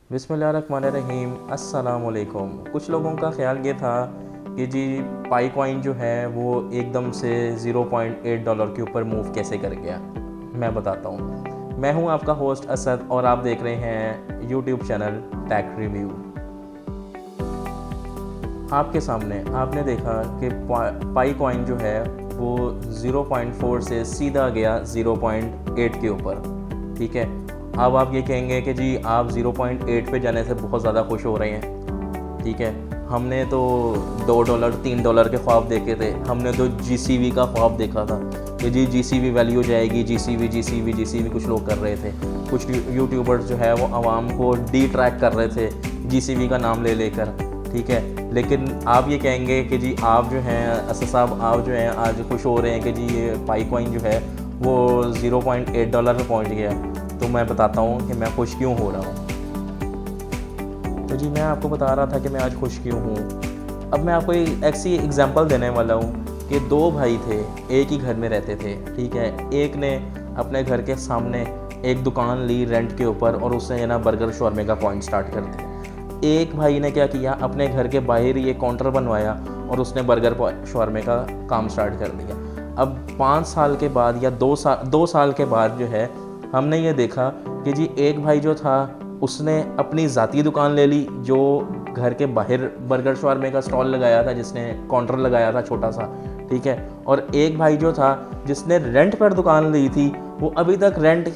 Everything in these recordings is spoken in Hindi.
बिस्मिल्लाहिर्रहमानिर्रहीम अस्सलामुअलैकुम। कुछ लोगों का ख्याल ये था कि जी पाई कॉइन जो है वो एकदम से $0.8 के ऊपर मूव कैसे कर गया। मैं बताता हूँ। मैं हूँ आपका होस्ट असद और आप देख रहे हैं यूट्यूब चैनल टेक रिव्यू। आपके सामने आपने देखा कि पाई कॉइन जो है वो 0.4 से सीधा गया 0.8 के ऊपर। ठीक है, अब आप ये कहेंगे कि जी आप 0.8 पे जाने से बहुत ज़्यादा खुश हो रहे हैं। ठीक है, हमने तो $2 $3 के ख्वाब देखे थे, हमने तो GCV का ख्वाब देखा था कि जी GCV वैल्यू जाएगी, GCV कुछ लोग कर रहे थे। कुछ यूट्यूबर्स जो है वो आवाम को डी ट्रैक कर रहे थे GCV का नाम ले लेकर। ठीक है, लेकिन आप ये कहेंगे कि जी आप जो हैं असद साहब, आप जो हैं आज खुश हो रहे हैं कि जी ये पाई कॉइन जो है वो $0.8 पे पहुंच गया। तो मैं बताता हूँ कि मैं खुश क्यों हो रहा हूँ। तो जी मैं आपको बता रहा था कि मैं आज खुश क्यों हूँ। अब मैं आपको एक ऐसी एग्जांपल देने वाला हूँ कि दो भाई थे, एक ही घर में रहते थे। ठीक है, एक ने अपने घर के सामने एक दुकान ली रेंट के ऊपर और उसने ना बर्गर शॉर्मे का पॉइंट स्टार्ट कर दिया। एक भाई ने क्या किया, अपने घर के बाहर ये काउंटर बनवाया और उसने बर्गर शॉर्मे का काम स्टार्ट कर दिया। अब 5 साल के बाद या 2 साल के बाद जो है हमने ये देखा कि जी एक भाई जो था उसने अपनी ज़ाती दुकान ले ली, जो घर के बाहर बर्गर शॉर्मे का स्टॉल लगाया था, जिसने काउंटर लगाया था छोटा सा। ठीक है, और एक भाई जो था जिसने रेंट पर दुकान ली थी वो अभी तक रेंट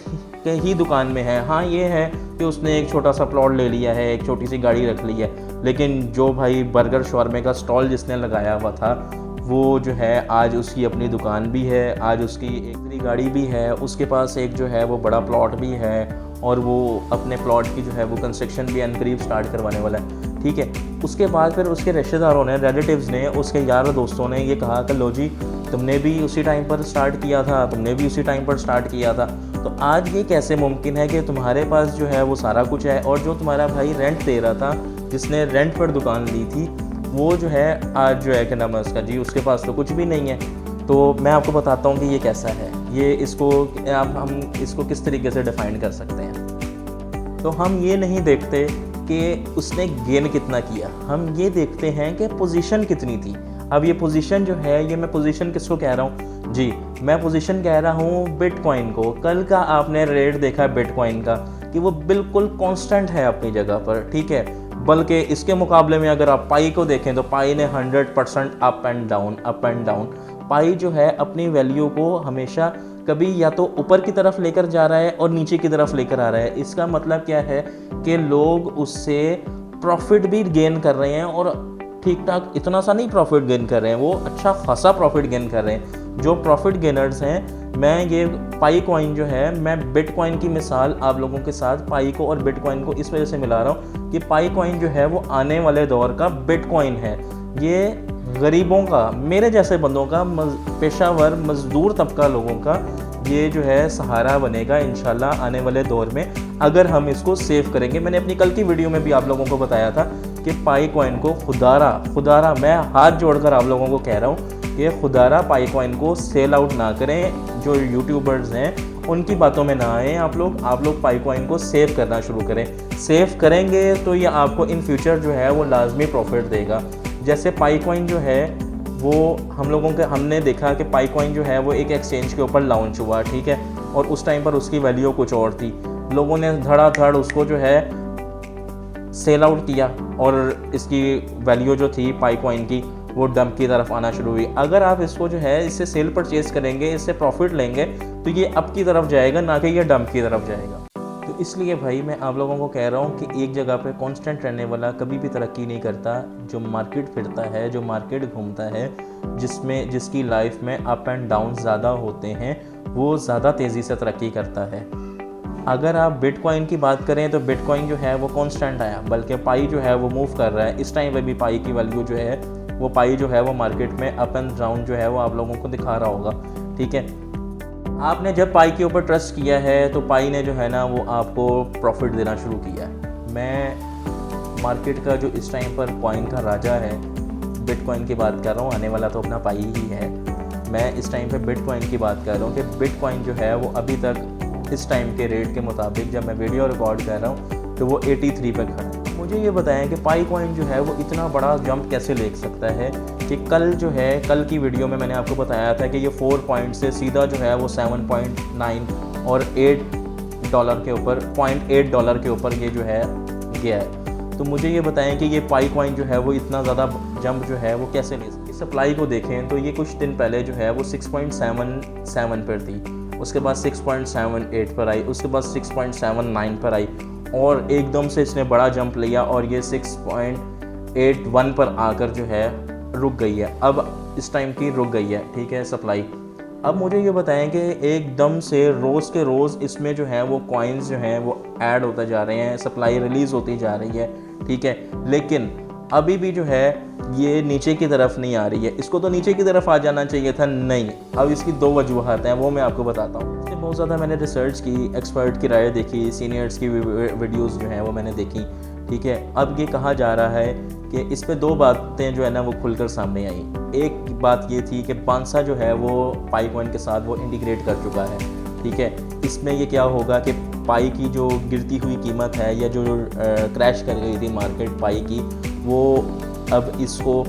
के ही दुकान में है। हाँ, ये है कि उसने एक छोटा सा प्लॉट ले लिया है, एक छोटी सी गाड़ी रख ली है, लेकिन जो भाई बर्गर शॉर्मे का स्टॉल जिसने लगाया हुआ था वो जो है आज उसकी अपनी दुकान भी है, आज उसकी एक बड़ी गाड़ी भी है, उसके पास एक जो है वो बड़ा प्लॉट भी है और वो अपने प्लॉट की जो है वो कंस्ट्रक्शन भी अनकरीब स्टार्ट करवाने वाला है। ठीक है, उसके बाद फिर उसके रिश्तेदारों ने, रिलेटिव्स ने, उसके यार दोस्तों ने ये कहा कि लो जी तुमने भी उसी टाइम पर स्टार्ट किया था, तुमने भी उसी टाइम पर स्टार्ट किया था, तो आज ये कैसे मुमकिन है कि तुम्हारे पास जो है वो सारा कुछ है और जो तुम्हारा भाई रेंट दे रहा था, जिसने रेंट पर दुकान ली थी, वो जो है आज जो है क्या नाम है उसका जी उसके पास तो कुछ भी नहीं है। तो मैं आपको बताता हूँ कि ये कैसा है, ये इसको हम इसको किस तरीके से डिफ़ाइन कर सकते हैं। तो हम ये नहीं देखते कि उसने गेन कितना किया, हम ये देखते हैं कि पोजीशन कितनी थी। अब ये पोजीशन जो है, ये मैं पोजीशन किसको कह रहा हूँ जी, मैं पोजीशन कह रहा हूँ बिटकॉइन को। कल का आपने रेट देखा बिटकॉइन का कि वो बिल्कुल कांस्टेंट है अपनी जगह पर। ठीक है, बल्कि इसके मुकाबले में अगर आप पाई को देखें तो पाई ने 100% अप एंड डाउन। पाई जो है अपनी वैल्यू को हमेशा कभी या तो ऊपर की तरफ लेकर जा रहा है और नीचे की तरफ लेकर आ रहा है। इसका मतलब क्या है कि लोग उससे प्रॉफिट भी गेन कर रहे हैं और ठीक ठाक इतना सा नहीं प्रॉफिट गेन कर रहे हैं, वो अच्छा खासा प्रॉफिट गेन कर रहे हैं। जो प्रॉफिट गेनर्स हैं, मैं ये पाई कॉइन जो है, मैं बिटकॉइन की मिसाल आप लोगों के साथ पाई को और बिटकॉइन को इस वजह से मिला रहा हूँ कि पाई कॉइन जो है वो आने वाले दौर का बिटकॉइन है। ये गरीबों का, मेरे जैसे बंदों का, पेशावर मजदूर तबका लोगों का ये जो है सहारा बनेगा इंशाल्लाह आने वाले दौर में, अगर हम इसको सेव करेंगे। मैंने अपनी कल की वीडियो में भी आप लोगों को बताया था कि पाई कॉइन को खुदारा मैं हाथ जोड़कर आप लोगों को कह रहा हूँ कि खुदारा पाई कॉइन को सेल आउट ना करें। जो यूट्यूबर्स हैं उनकी बातों में ना आए आप लोग पाई कॉइन को सेव करना शुरू करें। सेव करेंगे तो ये आपको इन फ्यूचर जो है वो लाजमी प्रॉफिट देगा। जैसे पाई कॉइन जो है वो हमने देखा कि पाई कॉइन जो है वो एक एक्सचेंज के ऊपर लॉन्च हुआ। ठीक है, और उस टाइम पर उसकी वैल्यू कुछ और थी, लोगों ने धड़ाधड़ उसको जो है सेल आउट किया और इसकी वैल्यू जो थी पाई कॉइन की वो डंप की तरफ आना शुरू हुई। अगर आप इसको जो है इससे सेल परचेज करेंगे, इससे प्रॉफिट लेंगे, तो ये अप की तरफ जाएगा, ना कि ये डंप की तरफ जाएगा। तो इसलिए भाई मैं आप लोगों को कह रहा हूँ कि एक जगह पे कांस्टेंट रहने वाला कभी भी तरक्की नहीं करता। जो मार्केट फिरता है, जो मार्केट घूमता है, जिसकी लाइफ में अप एंड डाउन ज़्यादा होते हैं, वो ज़्यादा तेज़ी से तरक्की करता है। अगर आप बिटकॉइन की बात करें तो बिटकॉइन जो है वो कांस्टेंट आया, बल्कि पाई जो है वो मूव कर रहा है। इस टाइम पे भी पाई की वैल्यू जो है वो पाई जो है वो मार्केट में अप एंड डाउन जो है वो आप लोगों को दिखा रहा होगा। ठीक है, आपने जब पाई के ऊपर ट्रस्ट किया है तो पाई ने जो है ना वो आपको प्रॉफिट देना शुरू किया है। मैं मार्केट का जो इस टाइम पर कॉइन का राजा है, बिटकॉइन की बात कर रहा हूँ, आने वाला तो अपना पाई ही है। मैं इस टाइम पे बिटकॉइन की बात कर रहा हूँ कि बिटकॉइन जो है वो अभी तक इस टाइम के रेट के मुताबिक, जब मैं वीडियो रिकॉर्ड कर रहा हूँ तो वो 83 पे खड़ा है। मुझे ये बताएं कि पाई कॉइन जो है वो इतना बड़ा जंप कैसे ले सकता है कि कल जो है, कल की वीडियो में मैंने आपको बताया था कि ये 4 पॉइंट से सीधा जो है वो 7.9 और $8 के ऊपर, $0.8 के ऊपर ये जो है गया है। तो मुझे ये बताएं कि ये पाई कॉइन जो है वो इतना ज़्यादा जंप जो है वो कैसे ले सकती है। सप्लाई को देखें तो ये कुछ दिन पहले जो है वो 6.77 पर थी, उसके बाद 6.78 पर आई, उसके बाद 6.79 पर आई और एकदम से इसने बड़ा जंप लिया और ये 6.81 पर आकर जो है रुक गई है। अब इस टाइम की रुक गई है, ठीक है, सप्लाई। अब मुझे ये बताएं कि एकदम से रोज़ के रोज़ इसमें जो है वो कॉइन्स जो हैं वो ऐड होते जा रहे हैं, सप्लाई रिलीज़ होती जा रही है, ठीक है, लेकिन अभी भी जो है ये नीचे की तरफ नहीं आ रही है। इसको तो नीचे की तरफ आ जाना चाहिए था, नहीं। अब इसकी 2 वजूहात हैं, वो मैं आपको बताता हूँ। बहुत ज़्यादा मैंने रिसर्च की, एक्सपर्ट की राय देखी, सीनियर्स की वीडियोज़ जो हैं वो मैंने देखी, ठीक है। अब ये कहा जा रहा है कि इस पे 2 बातें जो है ना वो खुलकर सामने आई। एक बात ये थी कि बांसा जो है वो पाई कॉइन के साथ वो इंटीग्रेट कर चुका है, ठीक है। इसमें ये क्या होगा कि पाई की जो गिरती हुई कीमत है या जो क्रैश कर गई थी मार्केट पाई की, वो अब इसको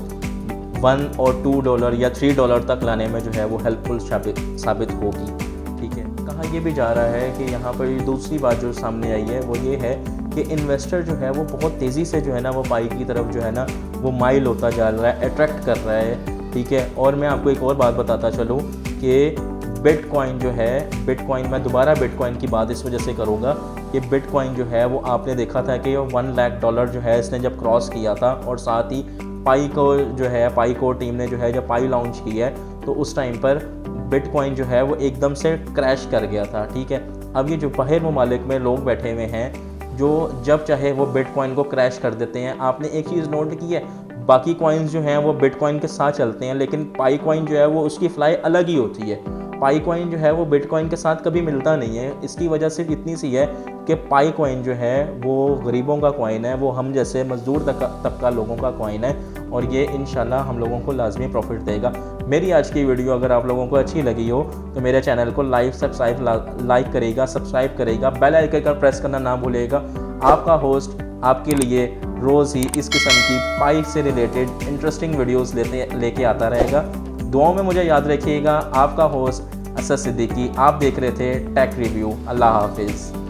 $1 और $2 या $3 तक लाने में जो है वो हेल्पफुल साबित होगी, ठीक है। कहा यह भी जा रहा है कि यहाँ पर दूसरी बात जो सामने आई है वो ये है कि इन्वेस्टर जो है वो बहुत तेज़ी से जो है ना वो पाई की तरफ जो है ना वो माइल होता जा रहा है, अट्रैक्ट कर रहा है, ठीक है। और मैं आपको एक और बात बताता चलूँ कि बिटकॉइन जो है, बिटकॉइन, मैं दोबारा बिटकॉइन की बात इस वजह से करूँगा कि बिटकॉइन जो है वो आपने देखा था कि $1 लाख जो है इसने जब क्रॉस किया था और साथ ही पाई को जो है, पाई को टीम ने जो है जब पाई लॉन्च की है तो उस टाइम पर बिटकॉइन जो है वो एकदम से क्रैश कर गया था, ठीक है। अब ये जो बाहर ममालिक में लोग बैठे हुए हैं जो जब चाहे वो बिटकॉइन को क्रैश कर देते हैं। आपने एक चीज़ नोट की है, बाकी कॉइन्स जो हैं वो बिटकॉइन के साथ चलते हैं, लेकिन पाई कॉइन जो है वो उसकी फ्लाई अलग ही होती है। पाई कॉइन जो है वो बिटकॉइन के साथ कभी मिलता नहीं है। इसकी वजह सिर्फ इतनी सी है कि पाई कॉइन जो है वो गरीबों का कॉइन है, वो हम जैसे मजदूर तबका लोगों का कॉइन है और ये इंशाल्लाह हम लोगों को लाजमी प्रॉफिट देगा। मेरी आज की वीडियो अगर आप लोगों को अच्छी लगी हो तो मेरे चैनल को लाइक करेगा, सब्सक्राइब करेगा, बेल आइकन का प्रेस करना ना भूलेगा। आपका होस्ट आपके लिए रोज़ ही इस किस्म की पाई से रिलेटेड इंटरेस्टिंग वीडियोस लेके आता रहेगा। दुआओं में मुझे याद रखिएगा। आपका होस्ट असद सिद्दीकी, आप देख रहे थे टेक रिव्यू। अल्लाह हाफिज़।